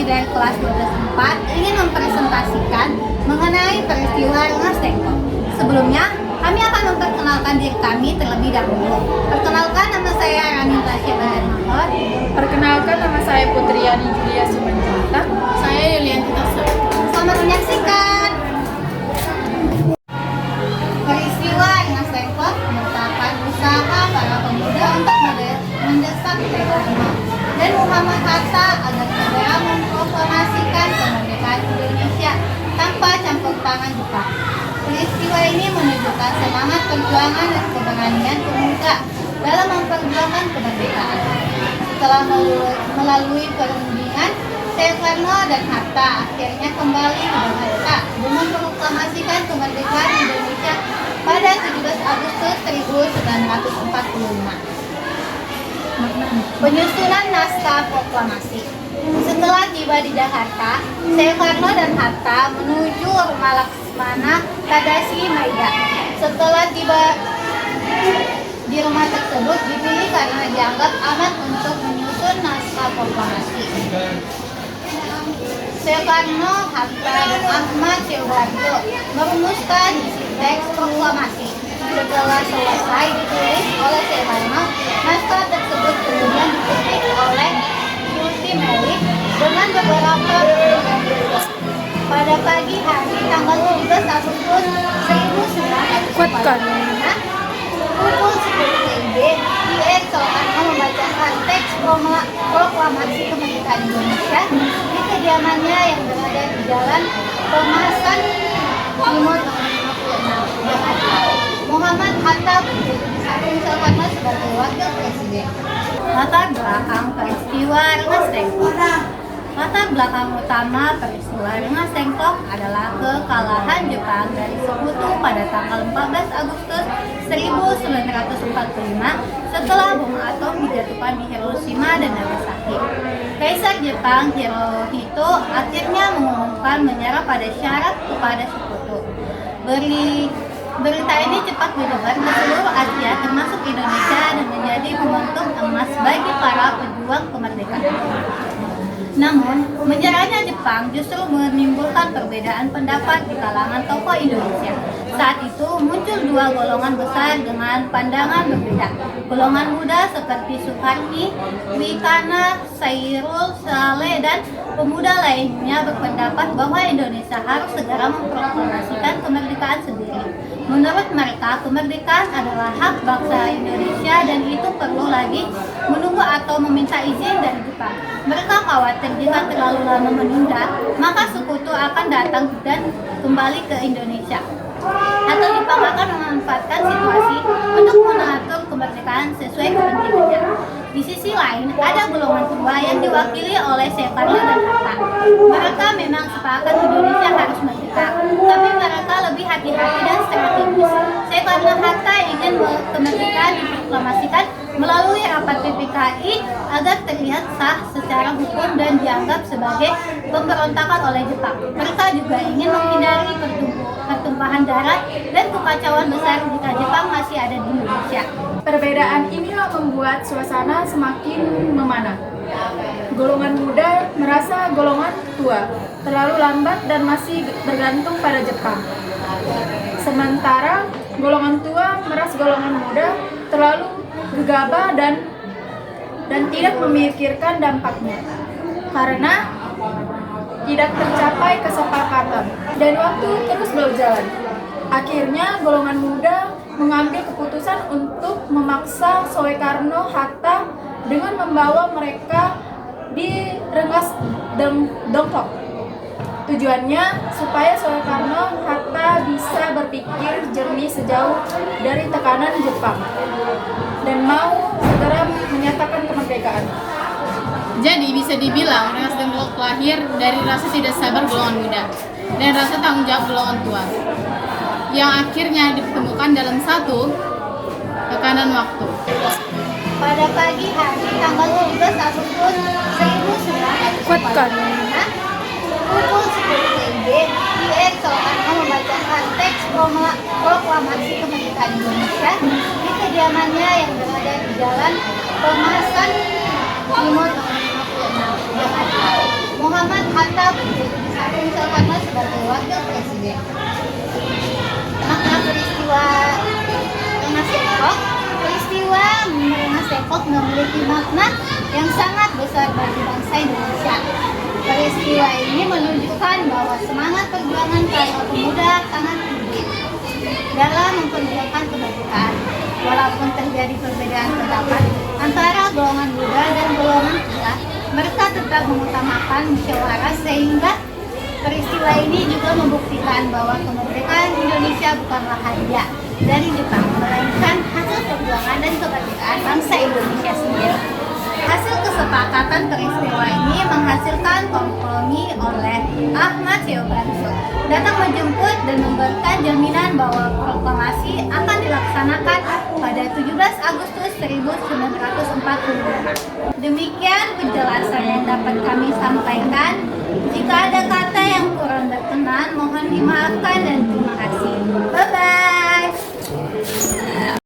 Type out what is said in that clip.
dari kelas 12 ingin mempresentasikan mengenai peristiwa Rengas Dengklok. Sebelumnya, kami akan memperkenalkan diri kami terlebih dahulu. Perkenalkan, nama saya Rani Tasya Badan. Perkenalkan, nama saya Putriani Julia Sumanjata. Saya Yulianti Tasya. Selamat menyaksikan. Peristiwa Rengas Dengklok merupakan usaha para pemuda untuk mendesak Soekarno dan Muhammad Hatta agar segera memproklamasikan kemerdekaan Indonesia tanpa campur tangan Jepang. Peristiwa ini menunjukkan semangat perjuangan dan keberanian pemuda dalam memperjuangkan kemerdekaan. Setelah melalui perundingan, Soekarno dan Hatta akhirnya kembali ke Jakarta dengan memproklamasikan kemerdekaan Indonesia pada 17 Agustus 1945. Penyusunan naskah proklamasi. Setelah tiba di Jakarta, Soekarno dan Hatta menuju rumah Laksmana Tadashi Maeda. Setelah tiba di rumah tersebut dipilih karena dianggap aman untuk menyusun naskah proklamasi. Soekarno, Hatta, dan Ahmad Suharto merumuskan isi teks proklamasi. Setelah selesai ditulis oleh Soekarno, naskah tersebut kemudian diketik oleh Yusuf Melik dengan beberapa perubahan. Pada pagi hari tanggal 17 Agustus 1945, pukul 10 WIB, Soekarno membacakan teks proklamasi kemerdekaan Indonesia di kediamannya yang berada di Jalan Pemasan Timur nomor 56, Jakarta. Muhammad Hatta mendukung Soekarno sebagai wakil presiden. Latar belakang peristiwa Rengas Dengklok. Latar belakang utama peristiwa Rengas Dengklok adalah kekalahan Jepang dari Sekutu pada tanggal 14 Agustus 1945 setelah bom atom dijatuhkan di Hiroshima dan Nagasaki. Kaisar Jepang Hirohito akhirnya mengumumkan menyerah pada syarat kepada Sekutu. Berita ini cepat menyebar ke seluruh Asia termasuk Indonesia dan menjadi momentum emas bagi para pejuang kemerdekaan. Namun, menyerahnya Jepang justru menimbulkan perbedaan pendapat di kalangan tokoh Indonesia. Saat itu muncul dua golongan besar dengan pandangan berbeda. Golongan muda seperti Soekarni, Wikana, Sairul Saleh, dan pemuda lainnya berpendapat bahwa Indonesia harus segera memproklamasikan kemerdekaan sendiri. Menurut mereka, kemerdekaan adalah hak bangsa Indonesia dan itu perlu lagi menunggu atau meminta izin dari Jepang. Mereka khawatir jika terlalu lama menunda, maka Sekutu akan datang dan kembali ke Indonesia. Atau Jepang akan memanfaatkan situasi untuk mengatur kemerdekaan sesuai kepentingannya. Di sisi lain, ada golongan tua yang diwakili oleh Soekarno dan Hatta. Mereka memang sepakat Indonesia harus merdeka, tapi mereka lebih hati-hati dan strategis. Soekarno Hatta ingin kemerdekaan diproklamasikan melalui rapat PPKI agar terlihat sah secara hukum dan dianggap sebagai pemberontakan oleh Jepang. Mereka juga ingin menghindari pertumpahan darah dan kekacauan besar jika Jepang masih ada di Indonesia. Perbedaan inilah membuat suasana semakin memanas. Golongan muda merasa golongan tua terlalu lambat dan masih bergantung pada Jepang. Sementara golongan tua merasa golongan muda terlalu gegabah dan tidak memikirkan dampaknya karena tidak tercapai kesepakatan dan waktu terus berjalan. Akhirnya golongan muda mengambil keputusan untuk memaksa Soekarno Hatta dengan membawa mereka di Rengas Dengklok. Tujuannya supaya Soekarno Hatta bisa berpikir jernih sejauh dari tekanan Jepang dan mau segera menyatakan kemerdekaan. Jadi bisa dibilang Rengas Dengklok lahir dari rasa tidak sabar golongan muda dan rasa tanggung jawab golongan tua yang akhirnya ditemukan dalam satu tekanan waktu. Pada pagi hari tanggal 17 Agustus 1945, pukul 10 WIB, Soekarno membacakan teks proklamasi kemerdekaan Indonesia di kediamannya yang berada di Jalan Pemasan Timur nomor 56, Jakarta. Muhammad Soekarno Soekarno sebagai wakil presiden. Makna peristiwa Rengas Depok. Peristiwa Rengas Depok memiliki makna yang sangat besar bagi bangsa Indonesia. Peristiwa ini menunjukkan bahwa semangat perjuangan para pemuda sangat tinggi dalam memperjuangkan kemerdekaan. Walaupun terjadi perbedaan pendapat antara golongan muda dan golongan tua, mereka tetap mengutamakan musyawarah sehingga peristiwa ini juga membuktikan bahwa kemerdekaan Indonesia bukanlah hadiah dari Jepang, melainkan hasil perjuangan dan kemerdekaan bangsa Indonesia sendiri. Hasil kesepakatan peristiwa ini menghasilkan kompromi oleh Ahmad Syobranso datang menjemput dan memberikan jaminan bahwa proklamasi akan dilaksanakan pada 17 Agustus 1945. Demikian penjelasan yang dapat kami sampaikan. Jika ada kata yang kurang berkenan, mohon dimaafkan dan terima kasih. Bye-bye.